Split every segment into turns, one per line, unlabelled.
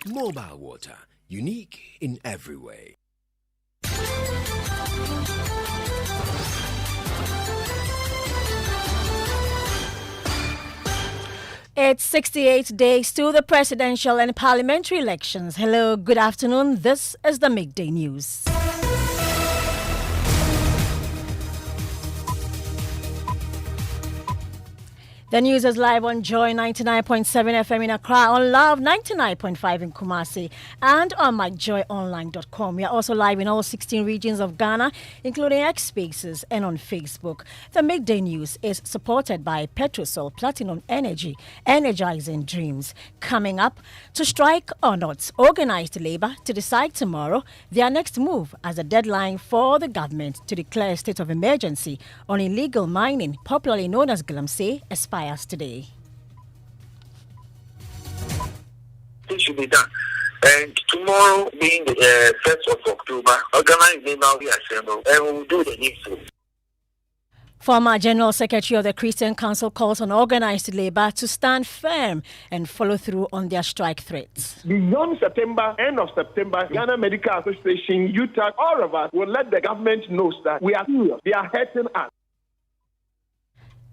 Mobile water, unique in every way.
It's 68 days to the presidential and parliamentary elections. Hello, good afternoon. This is the Midday News. The news is live on Joy 99.7 FM in Accra, on Love 99.5 in Kumasi, and on myjoyonline.com. We are also live in all 16 regions of Ghana, including X Spaces and on Facebook. The Midday News is supported by Petrosol Platinum Energy, energizing dreams. Coming up, to strike or not, organized labor to decide tomorrow their next move as a deadline for the government to declare a state of emergency on illegal mining, popularly known as galamsey, expires today.
It should be done. And tomorrow, being the 1st of October, organized labor will assemble and we will do the needful.
Former General Secretary of the Christian Council calls on organized labor to stand firm and follow through on their strike threats.
Beyond September, end of September, Ghana Medical Association, UTAC, all of us will let the government know that we are serious. They are hurting us.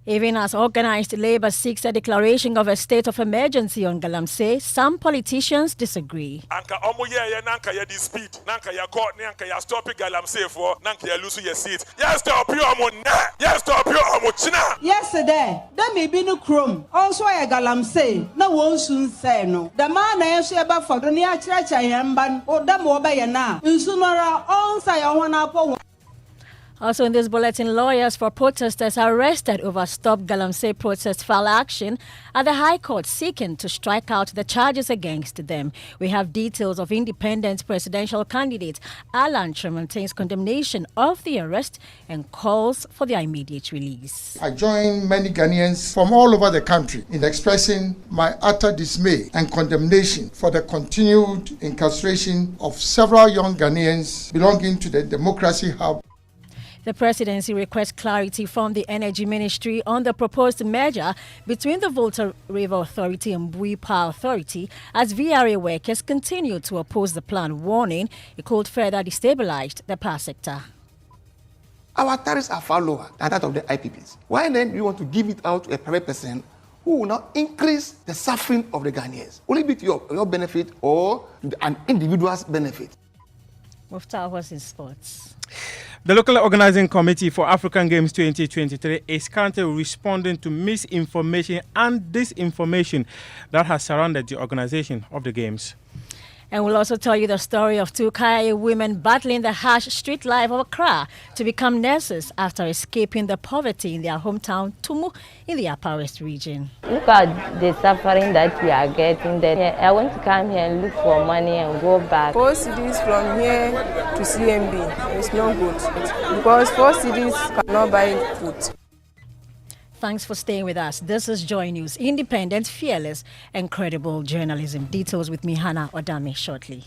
Even as organized labor seeks a declaration of a state of emergency on galamsey, some politicians disagree.
Anka omo ye nanka ya dispute, nanka ya court, nanka ya stop galamsey for, nanka ya lose your seat. Yes, stop you omo na. Yes, stop you omo china.
Yesterday, there may be no chrome. Also a galamsey, no one soon say no. The man I say about for the near church I am ban or the more by na. In sooner all say I want.
Also in this bulletin, lawyers for protesters arrested over Stop Galamsey protest file action at the High Court seeking to strike out the charges against them. We have details of independent presidential candidate Alan Tremontain's condemnation of the arrest and calls for their immediate release.
I join many Ghanaians from all over the country in expressing my utter dismay and condemnation for the continued incarceration of several young Ghanaians belonging to the Democracy Hub.
The presidency requests clarity from the Energy Ministry on the proposed merger between the Volta River Authority and Bui Power Authority as VRA workers continue to oppose the plan, warning it could further destabilize the power sector.
Our tariffs are far lower than that of the IPPs. Why then do you want to give it out to a private person who will not increase the suffering of the Ghanaians? Will it be to your benefit or to an individual's benefit?
Muftar was in sports.
The local organizing committee for African Games 2023 is currently responding to misinformation and disinformation that has surrounded the organization of the Games.
And we'll also tell you the story of two Kaya women battling the harsh street life of Accra to become nurses after escaping the poverty in their hometown, Tumu, in the Upper West region.
Look at the suffering that we are getting there. I want to come here and look for money and go back.
4 cities from here to CMB is no good because 4 cities cannot buy food.
Thanks for staying with us. This is Joy News, independent, fearless, and credible journalism. Details with me, Hannah Odame, shortly.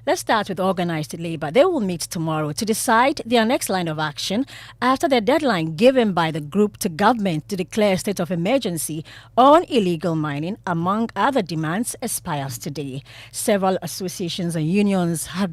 Let's start with organized labor. They will meet tomorrow to decide their next line of action after the deadline given by the group to government to declare a state of emergency on illegal mining, among other demands, expires today. Several associations and unions have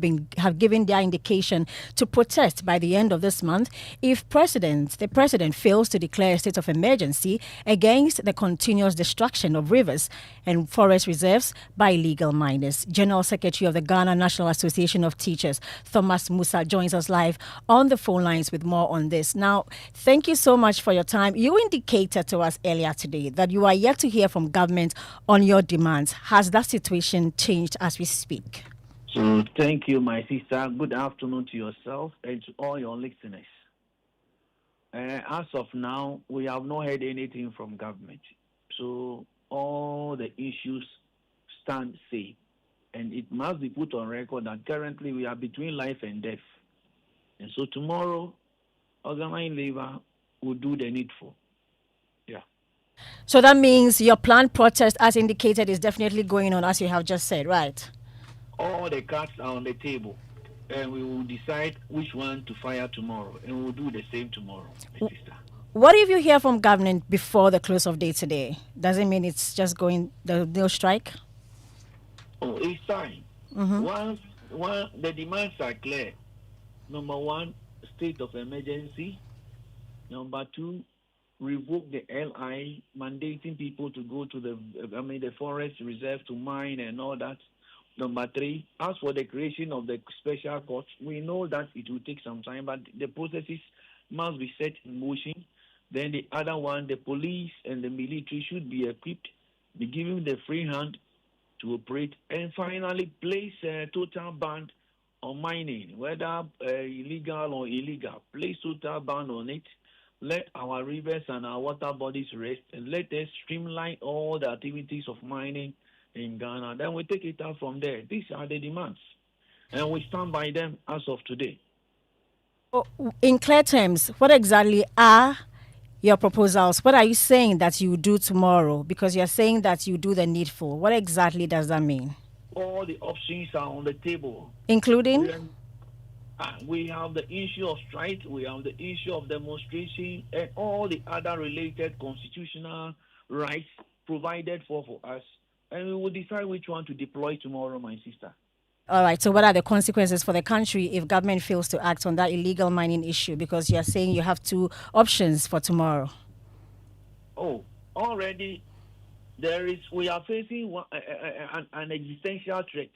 given their indication to protest by the end of this month if the president fails to declare a state of emergency against the continuous destruction of rivers and forest reserves by illegal miners. General Secretary of the Ghana National Association of Teachers, Thomas Musa, joins us live on the phone lines with more on this. Now, thank you so much for your time. You indicated to us earlier today that you are yet to hear from government on your demands. Has that situation changed as we speak?
Thank you, my sister. Good afternoon to yourself and to all your listeners. As of now, we have not heard anything from government. So all the issues stand safe. And it must be put on record that currently we are between life and death. And so tomorrow, organized labor will do the needful. Yeah.
So that means your planned protest, as indicated, is definitely going on, as you have just said, right?
All the cards are on the table. and we will decide which one to fire tomorrow, and we'll do the same tomorrow, my sister.
What if you hear from government before the close of day today? Does it mean it's just going no strike?
Oh, it's fine. Once the demands are clear. Number one, state of emergency. Number two, revoke the LI, mandating people to go to the forest reserve to mine and all that. Number three, as for the creation of the special courts, we know that it will take some time, but the processes must be set in motion. Then the other one, the police and the military should be equipped, be given the free hand to operate, and finally place a total ban on mining, whether illegal or illegal. Place total ban on it. Let our rivers and our water bodies rest, and let us streamline all the activities of mining in Ghana. Then we take it out from there. These are the demands, and we stand by them as of today.
In clear terms, what exactly are your proposals? What are you saying that you do tomorrow? Because you're saying that you do the needful. What exactly does that mean?
All the options are on the table.
Including?
We have the issue of strike, we have the issue of demonstration, and all the other related constitutional rights provided for us. And we will decide which one to deploy tomorrow, my sister.
All right. So what are the consequences for the country if government fails to act on that illegal mining issue? Because you're saying you have two options for tomorrow.
Oh, already we are facing an existential threat.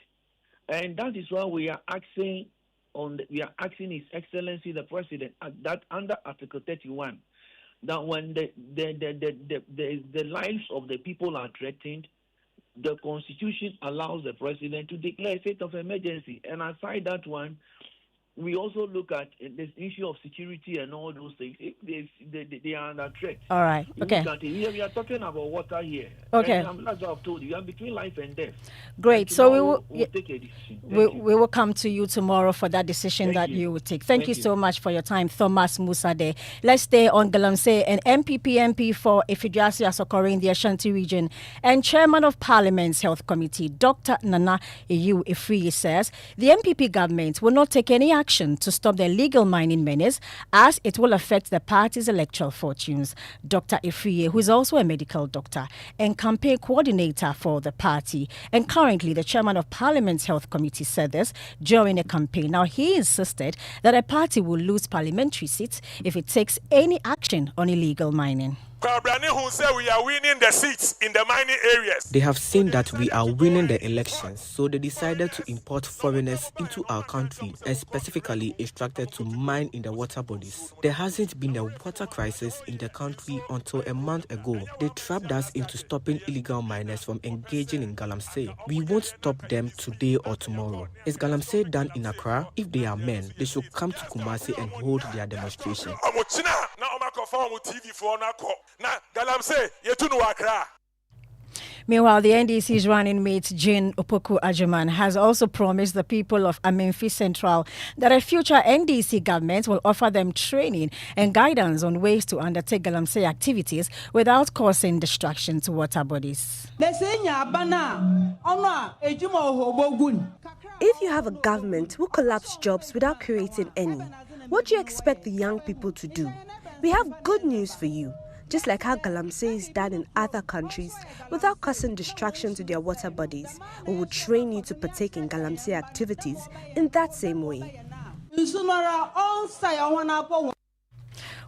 And that is why we are asking His Excellency the President that under Article 31, that when the lives of the people are threatened, the Constitution allows the President to declare a state of emergency. And aside that one, we also look at this issue of security and all those things. If they are under threat.
All right. Okay.
We are talking about water here.
Okay.
And as I've told you, you are between life and death.
Great. So
we'll take a decision.
We will come to you tomorrow for that decision that you will take. Thank you so much for your time, Thomas Musade. Let's stay on Galamsey. An MPP MP for Ifiduasi Asokore in the Ashanti region and Chairman of Parliament's Health Committee, Dr. Nana Eyu Ifriye, says the MPP government will not take any action to stop the illegal mining menace as it will affect the party's electoral fortunes. Dr. Ifriye, who is also a medical doctor and campaign coordinator for the party and currently the chairman of Parliament's Health Committee, said this during a campaign. Now, he insisted that a party will lose parliamentary seats if it takes any action on illegal mining.
Who say we are winning the seats in the mining areas.
They have seen that we are winning the elections, so they decided to import foreigners into our country and specifically instructed to mine in the water bodies. There hasn't been a water crisis in the country until a month ago. They trapped us into stopping illegal miners from engaging in galamsey. We won't stop them today or tomorrow. Is galamsey done in Accra? If they are men, they should come to Kumasi and hold their demonstration.
Meanwhile, the NDC's running mate, Jane Opoku Ajuman, has also promised the people of Amenfi Central that a future NDC government will offer them training and guidance on ways to undertake galamsey activities without causing destruction to water bodies.
If
you have a government who collapses jobs without creating any, what do you expect the young people to do? We have good news for you. Just like how galamsey is done in other countries without causing destruction to their water bodies, we will train you to partake in galamsey activities in that same way.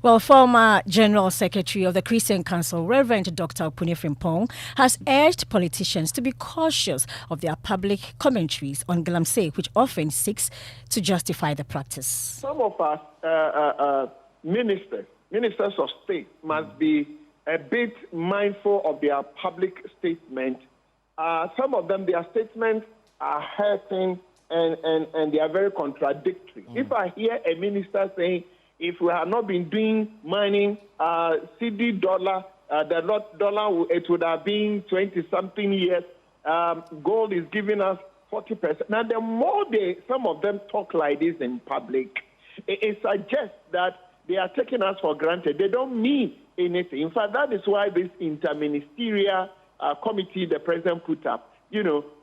Well, former General Secretary of the Christian Council, Reverend Dr. Opuni Frimpong, has urged politicians to be cautious of their public commentaries on galamsey, which often seeks to justify the practice.
Some of us ministers of state must be a bit mindful of their public statement. Some of them, their statements are hurting and they are very contradictory. If I hear a minister saying, if we have not been doing mining, CD dollar, the dollar, it would have been 20-something years. Gold is giving us 40%. Now, the more some of them talk like this in public, it suggests that they are taking us for granted. They don't mean anything. In fact, that is why this interministerial committee the president put up,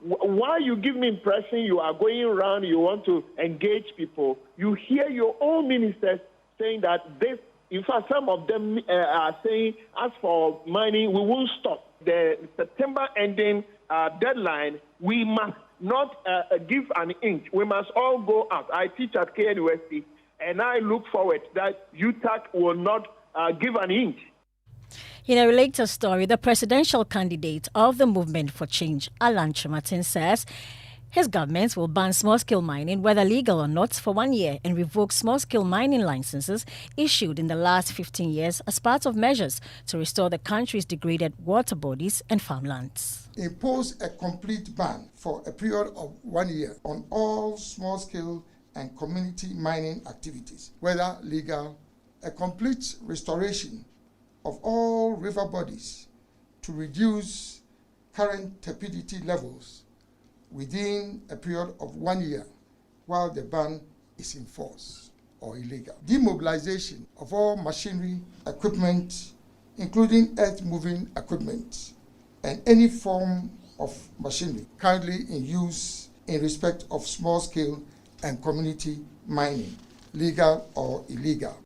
while you give me impression you are going around, you want to engage people, you hear your own ministers saying that this, in fact, some of them are saying, as for mining, we won't stop. The September ending deadline, we must not give an inch. We must all go out. I teach at K University, and I look forward that UTAC will not give an inch.
In a related story, the presidential candidate of the Movement for Change, Alan Chematin, says his government will ban small-scale mining, whether legal or not, for 1 year and revoke small-scale mining licenses issued in the last 15 years as part of measures to restore the country's degraded water bodies and farmlands.
Impose a complete ban for a period of 1 year on all small-scale and community mining activities, whether legal, a complete restoration of all river bodies to reduce current turbidity levels within a period of 1 year while the ban is in force or illegal. Demobilization of all machinery, equipment, including earth-moving equipment, and any form of machinery currently in use in respect of small-scale and community mining, legal or illegal.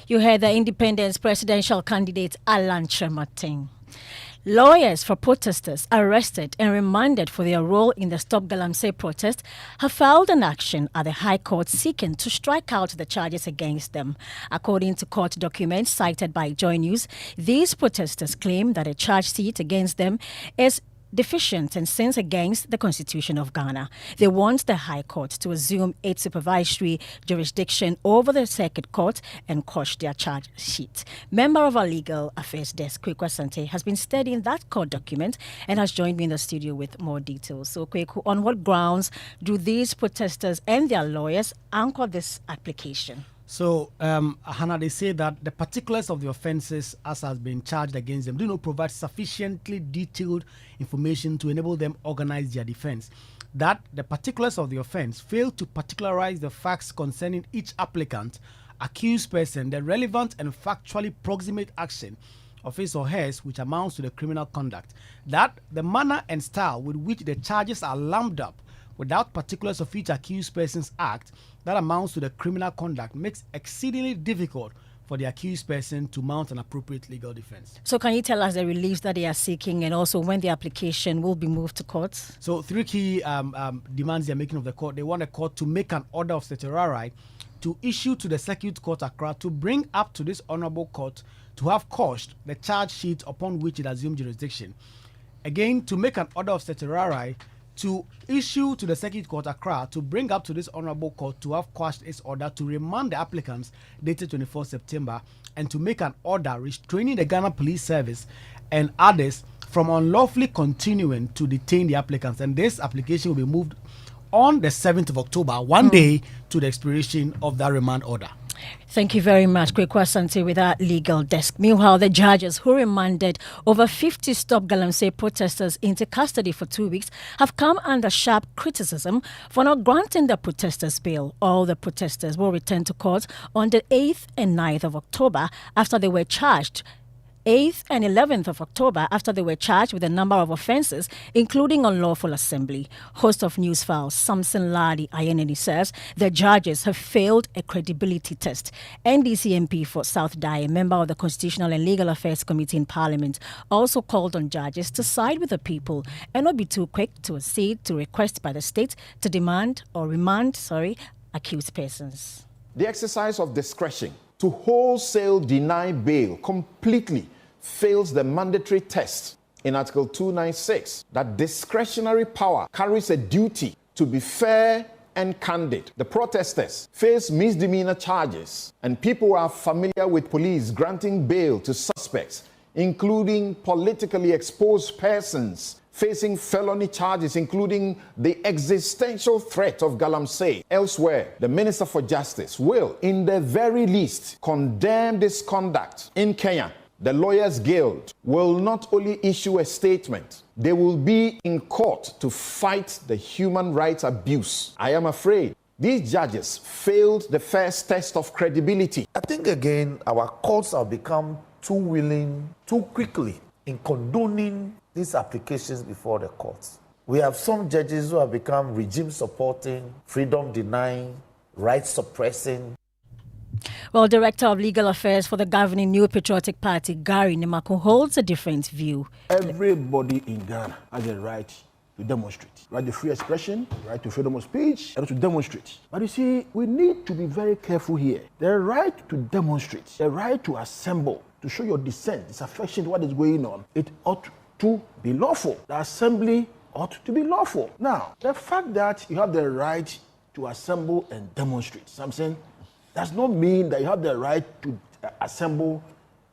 You heard the Independence presidential candidate Alan Chematin. Lawyers for protesters arrested and remanded for their role in the Stop Galamsey protest have filed an action at the High Court seeking to strike out the charges against them. According to court documents cited by Joy News, these protesters claim that a charge sheet against them is deficient and sins against the Constitution of Ghana. They want the High Court to assume its supervisory jurisdiction over the Circuit Court and quash their charge sheet. Member of our Legal Affairs Desk, Kweku Asante, has been studying that court document and has joined me in the studio with more details. So, Kweku, on what grounds do these protesters and their lawyers anchor this application?
So, Hannah, they say that the particulars of the offences as has been charged against them do not provide sufficiently detailed information to enable them organize their defence. That the particulars of the offence fail to particularize the facts concerning each applicant, accused person, the relevant and factually proximate action of his or hers which amounts to the criminal conduct. That the manner and style with which the charges are lumped up without particulars of each accused person's act that amounts to the criminal conduct makes exceedingly difficult for the accused person to mount an appropriate legal defense.
So can you tell us the reliefs that they are seeking and also when the application will be moved to courts?
So 3 key demands they are making of the court. They want the court to make an order of certiorari to issue to the Circuit Court Accra to bring up to this honorable court to have quashed the charge sheet upon which it assumed jurisdiction. Again, to make an order of certiorari to issue to the Circuit Court Accra to bring up to this honorable court to have quashed its order to remand the applicants dated 24 September and to make an order restraining the Ghana Police Service and others from unlawfully continuing to detain the applicants. And this application will be moved on the 7th of October, one day to the expiration of that remand order.
Thank you very much, Kweku Asante, with our legal desk. Meanwhile, the judges who remanded over 50 Stop Galamsey protesters into custody for 2 weeks have come under sharp criticism for not granting the protesters bail. All the protesters will return to court on the 8th and 9th of October after they were charged 8th and 11th of October after they were charged with a number of offences, including unlawful assembly. Host of News Files, Samson Ladi Ayeneni, says the judges have failed a credibility test. NDC MP for South Dai, a member of the Constitutional and Legal Affairs Committee in Parliament, also called on judges to side with the people and not be too quick to accede to requests by the state to demand or remand, accused persons.
The exercise of discretion to wholesale deny bail completely fails the mandatory test in Article 296 that discretionary power carries a duty to be fair and candid. The protesters face misdemeanor charges, and people are familiar with police granting bail to suspects, including politically exposed persons facing felony charges, including the existential threat of galamsey. Elsewhere, the Minister for Justice will, in the very least, condemn this conduct. In Kenya, the Lawyers Guild will not only issue a statement, they will be in court to fight the human rights abuse. I am afraid these judges failed the first test of credibility.
I think, again, our courts have become too willing, too quickly in condoning these applications before the courts. We have some judges who have become regime-supporting, freedom-denying, rights-suppressing.
Well, Director of Legal Affairs for the governing New Patriotic Party, Gary Nimako, holds a different view.
Everybody in Ghana has a right to demonstrate, right to free expression, right to freedom of speech, and to demonstrate. But you see, we need to be very careful here. The right to demonstrate, the right to assemble, to show your dissent, disaffection to what is going on, it ought to be lawful. The assembly ought to be lawful. Now, the fact that you have the right to assemble and demonstrate something does not mean that you have the right to assemble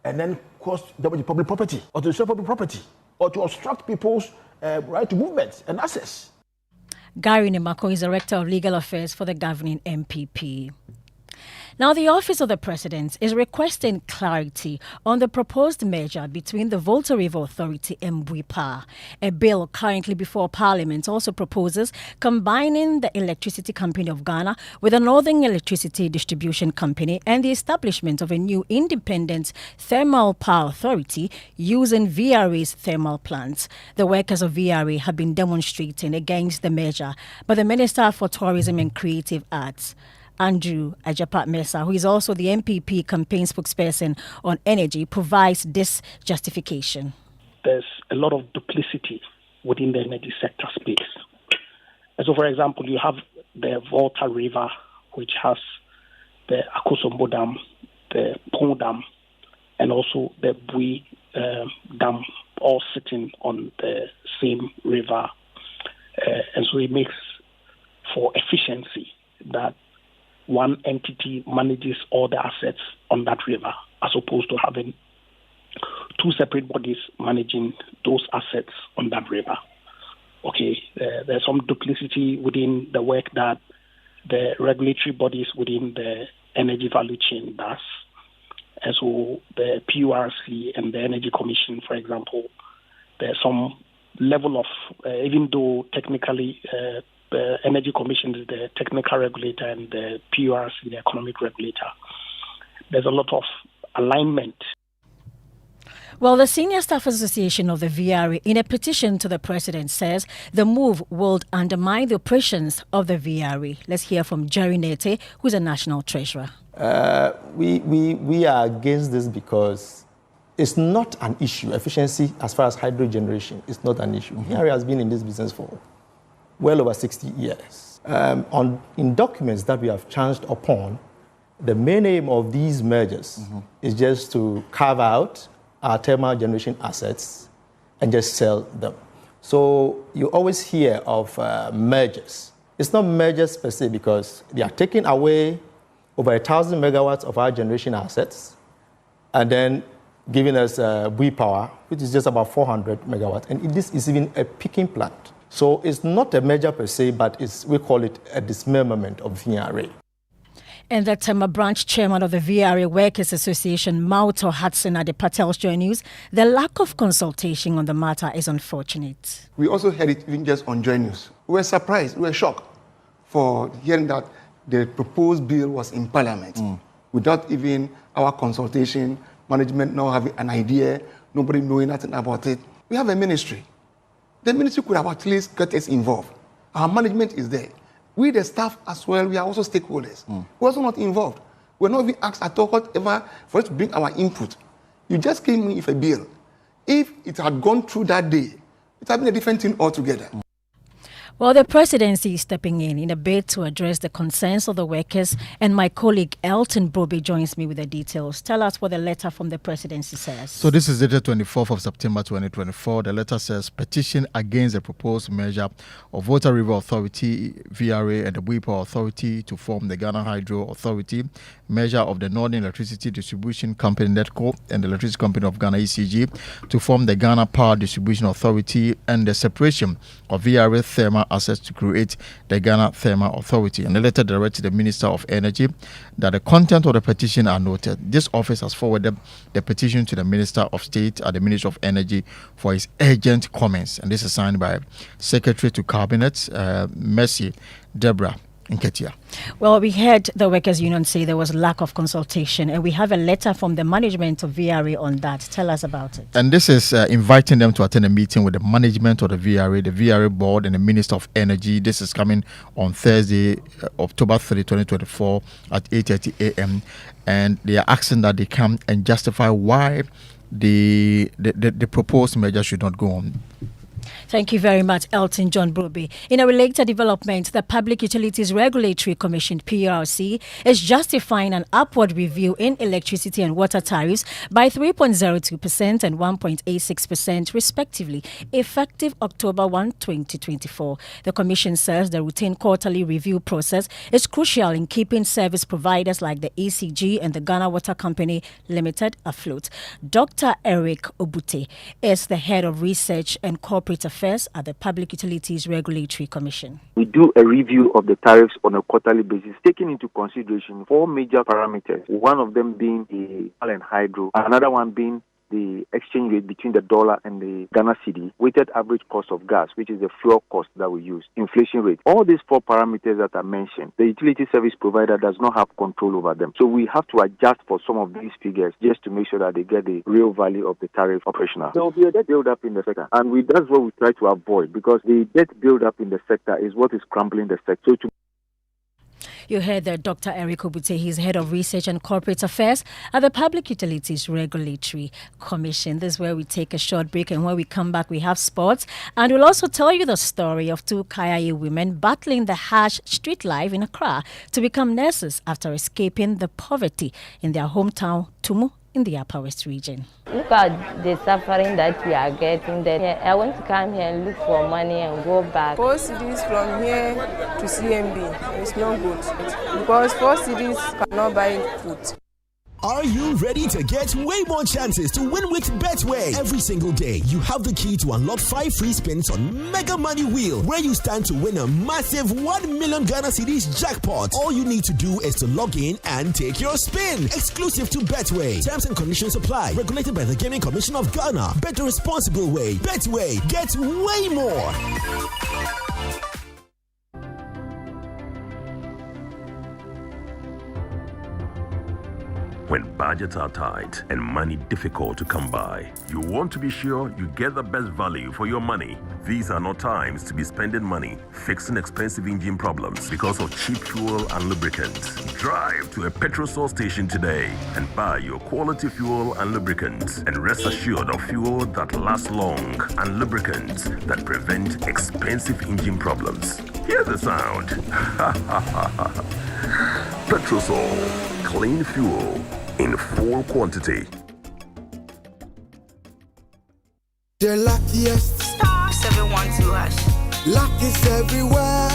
and then cause damage to public property, or to destroy public property, or to obstruct people's right to movement and access.
Gary Nimako is Director of Legal Affairs for the governing MPP. Now, the Office of the President is requesting clarity on the proposed merger between the Volta River Authority and WIPA. A bill currently before Parliament also proposes combining the Electricity Company of Ghana with the Northern Electricity Distribution Company and the establishment of a new independent thermal power authority using VRA's thermal plants. The workers of VRA have been demonstrating against the merger, but the Minister for Tourism and Creative Arts, Andrew Ajapat Mesa, who is also the MPP campaign spokesperson on energy, provides this justification.
There's a lot of duplicity within the energy sector space. So, for example, you have the Volta River, which has the Akosombo Dam, the Pong Dam, and also the Bui Dam, all sitting on the same river. And so it makes for efficiency that one entity manages all the assets on that river, as opposed to having two separate bodies managing those assets on that river. Okay, there's some duplicity within the work that the regulatory bodies within the energy value chain does. And so the PURC and the Energy Commission, for example, there's some level of, even though technically the Energy Commission is the technical regulator and the PURC the economic regulator, there's a lot of alignment.
Well, the Senior Staff Association of the VRA, in a petition to the President, says the move will undermine the operations of the VRA. Let's hear from Jerry Nete, who's a National Treasurer.
We are against this because it's not an issue. Efficiency, as far as hydro generation, is not an issue. VRA has been in this business for well over 60 years. In documents that we have chanced upon, the main aim of these mergers is just to carve out our thermal generation assets and just sell them. So you always hear of mergers. It's not mergers per se because they are taking away over 1,000 megawatts of our generation assets and then giving us Bui power, which is just about 400 megawatts. And this is even a peaking plant. So it's not a merger per se, but we call it a dismemberment of VRA.
And the Tema branch chairman of the VRA Workers Association, Mauto Hudson at the Patel's Joy News, the lack of consultation on the matter is unfortunate.
We also heard it even just on Joy News. We were surprised, we were shocked for hearing that the proposed bill was in Parliament without even our consultation, management not having an idea, nobody knowing nothing about it. We have a ministry. The ministry could have at least got us involved. Our management is there. We, the staff as well, we are also stakeholders. We're also not involved. We're not even asked at all whatever for us to bring our input. You just came in with a bill. If it had gone through that day, it would have been a different thing altogether.
Well, the presidency is stepping in a bid to address the concerns of the workers, and my colleague Elton Broby joins me with the details. Tell us what the letter from the presidency says.
So this is dated 24th of September 2024. The letter says, petition against the proposed merger of Volta River Authority, VRA, and the Bui Power Authority to form the Ghana Hydro Authority, measure of the Northern Electricity Distribution Company, NETCO, and the Electricity Company of Ghana, ECG, to form the Ghana Power Distribution Authority, and the separation of VRA thermal assets to create the Ghana Thermal Authority. And the letter directed the Minister of Energy that the content of the petition are noted. This office has forwarded the petition to the Minister of State at the Ministry of Energy for his urgent comments. And this is signed by Secretary to Cabinet, Mercy Deborah in Ketia.
Well, we heard the workers' union say there was lack of consultation, and we have a letter from the management of VRA on that. Tell us about it.
And this is inviting them to attend a meeting with the management of the VRA board, and the Minister of Energy. This is coming on Thursday, October 3, 2024 at 8:30 a.m. And they are asking that they come and justify why the proposed measure should not go on.
Thank you very much, Elton John Broby. In a related development, the Public Utilities Regulatory Commission, PURC, is justifying an upward review in electricity and water tariffs by 3.02% and 1.86% respectively, effective October 1, 2024. The Commission says the routine quarterly review process is crucial in keeping service providers like the ECG and the Ghana Water Company Limited afloat. Dr. Eric Obute is the head of research and corporate affairs at the Public Utilities Regulatory Commission.
We do a review of the tariffs on a quarterly basis, taking into consideration 4 major parameters, one of them being the oil and hydro, another one being the exchange rate between the dollar and the Ghana cedi, weighted average cost of gas, which is the fuel cost that we use, inflation rate. All these 4 parameters that I mentioned, the utility service provider does not have control over them. So we have to adjust for some of these figures just to make sure that they get the real value of the tariff operational. There will be a debt build-up in the sector, and that's what we try to avoid, because the debt build-up in the sector is what is crumbling the sector. So
you heard that Dr. Eric Obute, he's head of research and corporate affairs at the Public Utilities Regulatory Commission. This is where we take a short break, and when we come back, we have sports, and we'll also tell you the story of 2 Kaya women battling the harsh street life in Accra to become nurses after escaping the poverty in their hometown, Tumu, in the Upper West region.
Look at the suffering that we are getting there. I want to come here and look for money and go back.
4 cities from here to CMB. It's not good because 4 cities cannot buy food.
Are you ready to get way more chances to win with Betway? Every single day, you have the key to unlock 5 free spins on Mega Money Wheel, where you stand to win a massive 1 million Ghana cedis jackpot. All you need to do is to log in and take your spin. Exclusive to Betway. Terms and conditions apply. Regulated by the Gaming Commission of Ghana. Bet the responsible way. Betway. Get way more.
When budgets are tight and money difficult to come by, you want to be sure you get the best value for your money. These are not times to be spending money fixing expensive engine problems because of cheap fuel and lubricants. Drive to a petrol source station today and buy your quality fuel and lubricants, and rest assured of fuel that lasts long and lubricants that prevent expensive engine problems. Hear the sound. Petrosol, clean fuel in full quantity.
The luckiest.
Star 712 #.
Luck is everywhere,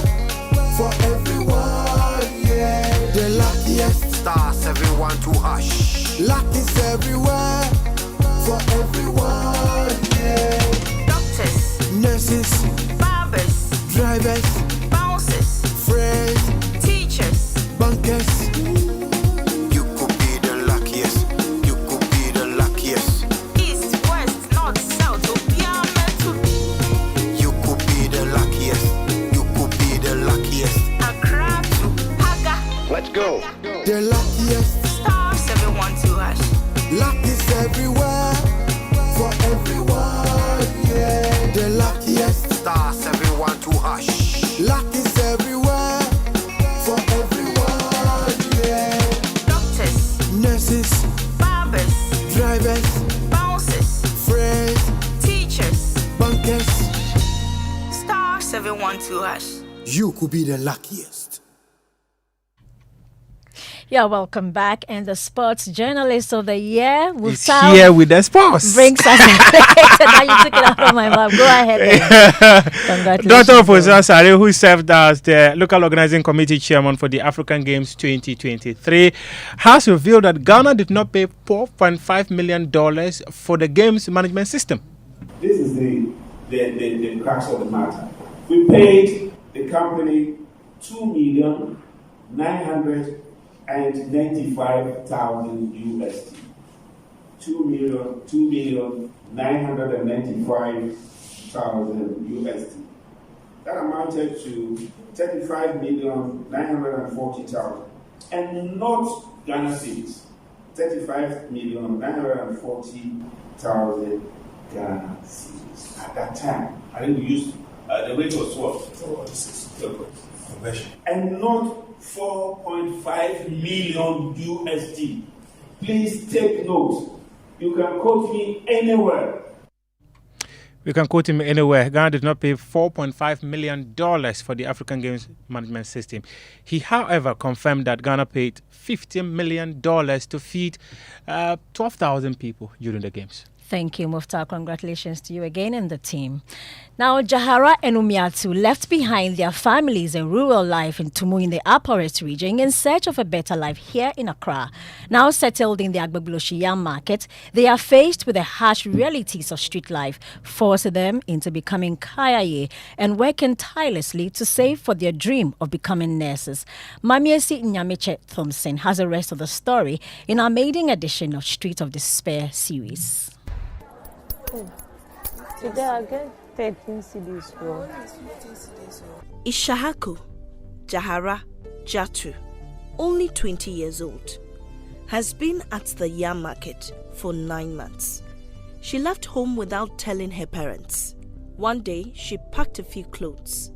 for everyone, yeah. The luckiest.
Star 712 #.
Luck is everywhere, for everyone, yeah.
Doctors,
nurses,
barbers,
drivers,
bouncers,
friends,
teachers,
bankers.
You could be the luckiest. You could be the luckiest. East, west, north, south, you could be the luckiest. You could be the luckiest. Accra to Haga.
Let's go. The luckiest.
Star 712 #.
Luck is everywhere, for everyone, yeah. The luckiest.
Star 712 #.
Luck is everywhere, for everyone, yeah.
Doctors,
nurses,
barbers,
drivers,
bouncers,
friends,
teachers,
bankers.
Star 712 #.
You could be the luckiest.
Yeah, welcome back. And the sports journalist of the year,
is here with the sports.
Brings us. Now you took it out of my mouth. Go ahead. Congratulations.
Dr. Fosa Sare, who served as the local organizing committee chairman for the African Games 2023, has revealed that Ghana did not pay $4.5 million for the games management system.
This is the crux of the matter. We paid the company $2,995,000 USD. $2,995,000 USD. that amounted to 35,940,000, and not Ghana cedis, 35,940,000 Ghana cedis. At that time, I think we used the rate was what? Conversion. And not 4.5 million USD. Please take note. You can quote me anywhere.
We can quote him anywhere. Ghana did not pay $4.5 million for the African Games Management System. He, however, confirmed that Ghana paid $50 million to feed 12,000 people during the Games.
Thank you, Muftar. Congratulations to you again and the team. Now, Jahara and Umiatu left behind their families and rural life in Tumu in the Upper West region in search of a better life here in Accra. Now settled in the Agbegloshi Yam market, they are faced with the harsh realities of street life, forcing them into becoming kayaye and working tirelessly to save for their dream of becoming nurses. Mamiesi Nyameche Thompson has the rest of the story in our maiden edition of Street of Despair series.
Today I get 13 CDs for.
Ishahaku Jahara Jatu, only 20 years old, has been at the yam market for 9 months. She left home without telling her parents. One day, she packed a few clothes,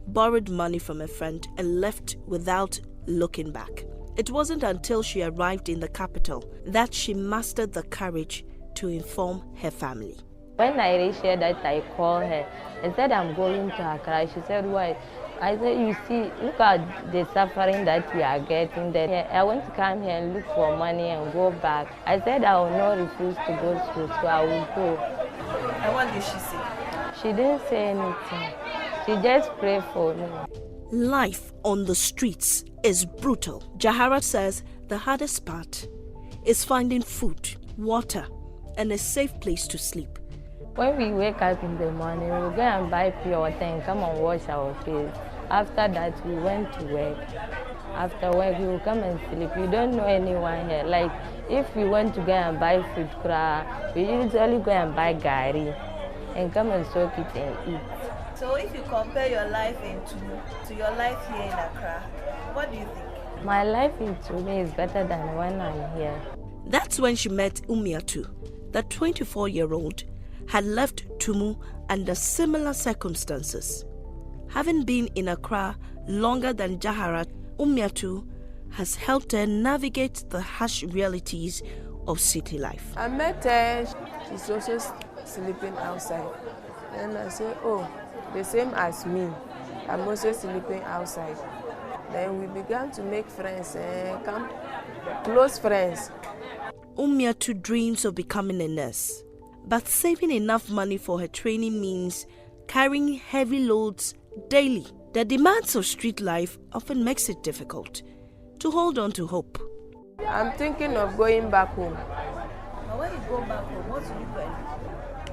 borrowed money from a friend, and left without looking back. It wasn't until she arrived in the capital that she mustered the courage to inform her family.
When I reached here, that I called her and said I'm going to Accra. She said, why? I said, you see, look at the suffering that we are getting there. I want to come here and look for money and go back. I said I will not refuse to go to school, so I will go.
And what did she say?
She didn't say anything. She just prayed for me.
Life on the streets is brutal. Jahara says the hardest part is finding food, water, and a safe place to sleep.
When we wake up in the morning, we go and buy pure water and come and wash our face. After that, we went to work. After work, we will come and sleep. We don't know anyone here. Like, if we want to go and buy food, we usually go and buy gari and come and soak it and eat.
So if you compare your life in Tumu to your life here in Accra, what do you think?
My life in Tumu is better than when I'm here.
That's when she met Umiatu. The 24-year-old had left Tumu under similar circumstances. Having been in Accra longer than Jahara, Umiatu has helped her navigate the harsh realities of city life.
I met her, she's also sleeping outside. And I said, oh, the same as me, I'm also sleeping outside. Then we began to make friends and come close friends.
Umiatu dreams of becoming a nurse, but saving enough money for her training means carrying heavy loads daily. The demands of street life often makes it difficult to hold on to hope.
I'm thinking of going back home.
Now when you go back home, what will you do?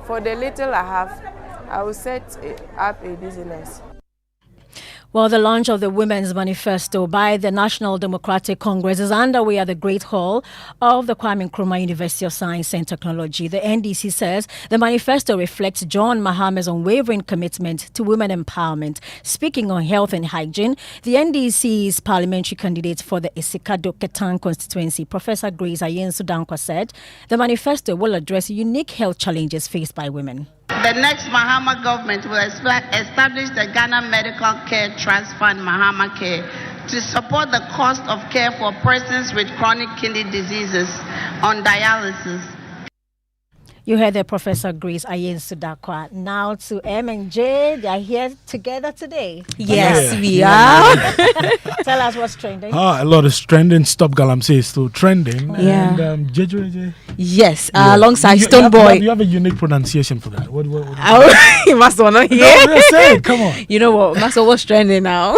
For the little I have, I will set up a business.
Well, the launch of the Women's Manifesto by the National Democratic Congress is underway at the Great Hall of the Kwame Nkrumah University of Science and Technology. The NDC says the manifesto reflects John Mahama's unwavering commitment to women empowerment. Speaking on health and hygiene, the NDC's parliamentary candidate for the Esikado Ketan constituency, Professor Grace Ayensu Dankwa, said the manifesto will address unique health challenges faced by women.
The next Mahama government will establish the Ghana Medical Care Trust Fund, Mahama Care, to support the cost of care for persons with chronic kidney diseases on dialysis.
You heard the Professor Grace Ayensu Dankwa. Now to M and J, they are here together today.
Yes, we are.
Tell us what's trending.
A lot is trending. Stop Galamsey is still trending. Yeah. And JJ. Yes, alongside Stone Boy. You have a unique pronunciation for that. What you must not hear. No, say it. Come on. You know what? Master, what's trending now?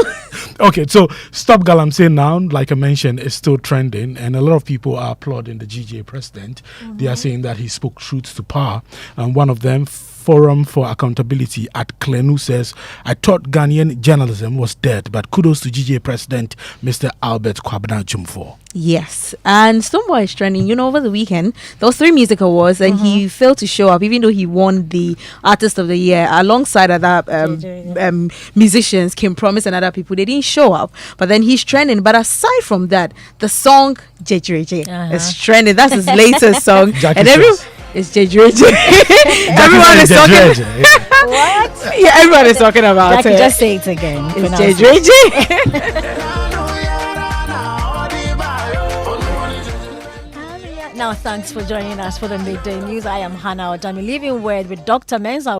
Okay, so Stop Galamsey now, like I mentioned, is still trending, and a lot of people are applauding the GJ president. They are saying that he spoke truth to power, and one of them Forum for Accountability at Klenu says, I thought Ghanaian journalism was dead, but kudos to GJ President Mr. Albert Kwabena Jumfo.
Yes, and Stonebwoy is trending. You know, over the weekend, there was 3 music awards, and he failed to show up, even though he won the Artist of the Year alongside other musicians, Kim Promise and other people. They didn't show up, but then he's trending. But aside from that, the song JJ is trending. That's his latest song, and it's JJ. Everyone is talking. What? Yeah, everyone is talking about
Jackie,
it.
just say it again.
It's JJ.
Now, thanks for joining us for the Midday News. I am Hannah Odame, leaving word with Dr. Menza.